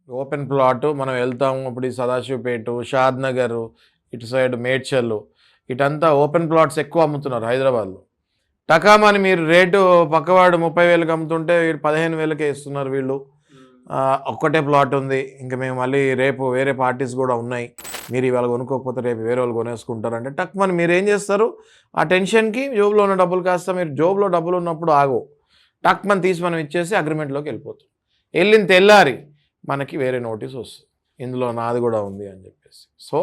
Open plot మనం వెళ్తాము. ఇప్పుడు ఈ సదాశివపేట, షాద్ నగర్, ఇటు సైడ్ మేడ్చల్, ఇటంతా ఓపెన్ ప్లాట్స్ ఎక్కువ అమ్ముతున్నారు హైదరాబాద్లో. టకామని మీరు రేటు పక్కవాడు 30,000కి అమ్ముతుంటే వీళ్ళు 15,000కే ఇస్తున్నారు వీళ్ళు. ఒక్కటే ప్లాట్ ఉంది, ఇంకా మేము మళ్ళీ రేపు వేరే పార్టీస్ కూడా ఉన్నాయి, మీరు ఇవాళ కొనుక్కోకపోతే రేపు వేరే వాళ్ళు కొనేసుకుంటారంటే టక్మని మీరు ఏం చేస్తారు? ఆ టెన్షన్కి జోబులో ఉన్న డబ్బులు కాస్త మీరు జోబులో డబ్బులు ఉన్నప్పుడు ఆగో టక్మని తీసి మనం ఇచ్చేసి అగ్రిమెంట్లోకి వెళ్ళిపోతాం. వెళ్ళిన తెల్లారి మనకి వేరే నోటీస్ వస్తుంది, ఇందులో నాది కూడా ఉంది అని చెప్పేసి. సో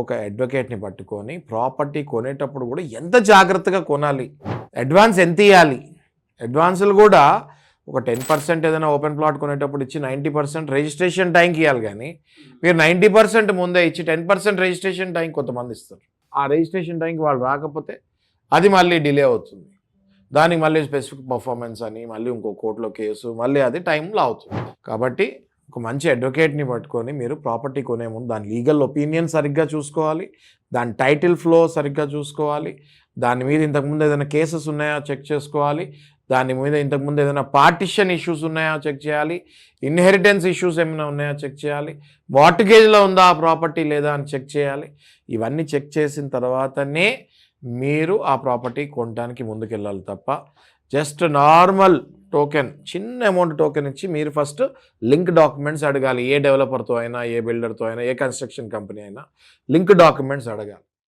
ఒక అడ్వకేట్ని పట్టుకొని ప్రాపర్టీ కొనేటప్పుడు కూడా ఎంత జాగ్రత్తగా కొనాలి, అడ్వాన్స్ ఎంత ఇవ్వాలి, అడ్వాన్సులు కూడా ఒక 10% ఏదైనా ఓపెన్ ప్లాట్ కొనేటప్పుడు ఇచ్చి 90% రిజిస్ట్రేషన్ టైంకి ఇవ్వాలి. కానీ మీరు 90% ముందే ఇచ్చి 10% రిజిస్ట్రేషన్ టైం కొంతమంది ఇస్తారు. ఆ రిజిస్ట్రేషన్ టైంకి వాళ్ళు రాకపోతే అది మళ్ళీ డిలే అవుతుంది, దానికి మళ్ళీ స్పెసిఫిక్ పర్ఫార్మెన్స్ అని మళ్ళీ ఇంకో కోర్టులో కేసు, మళ్ళీ అది టైంలో అవుతుంది. కాబట్టి ఒక మంచి అడ్వకేట్ని పట్టుకొని మీరు ప్రాపర్టీ కొనే ముందు దాని లీగల్ ఒపీనియన్ సరిగ్గా చూసుకోవాలి, దాని టైటిల్ ఫ్లో సరిగ్గా చూసుకోవాలి, దాని మీద ఇంతకుముందు ఏదైనా కేసెస్ ఉన్నాయో చెక్ చేసుకోవాలి, దాని మీద ఇంతకుముందు ఏదైనా పార్టిషన్ ఇష్యూస్ ఉన్నాయో చెక్ చేయాలి, ఇన్హెరిటెన్స్ ఇష్యూస్ ఏమైనా ఉన్నాయో చెక్ చేయాలి, మార్టిగేజ్లో ఉందా ఆ ప్రాపర్టీ లేదా అని చెక్ చేయాలి. ఇవన్నీ చెక్ చేసిన తర్వాతనే మీరు ఆ ప్రాపర్టీ కొనడానికి ముందుకెళ్ళాలి తప్ప జస్ట్ నార్మల్ టోకెన్, చిన్న అమౌంట్ టోకెన్ ఇచ్చి మీరు ఫస్ట్ లింక్ డాక్యుమెంట్స్ అడగాలి. ఏ డెవలపర్తో అయినా, ఏ బిల్డర్తో అయినా, ఏ కన్స్ట్రక్షన్ కంపెనీ అయినా లింక్ డాక్యుమెంట్స్ అడగాలి.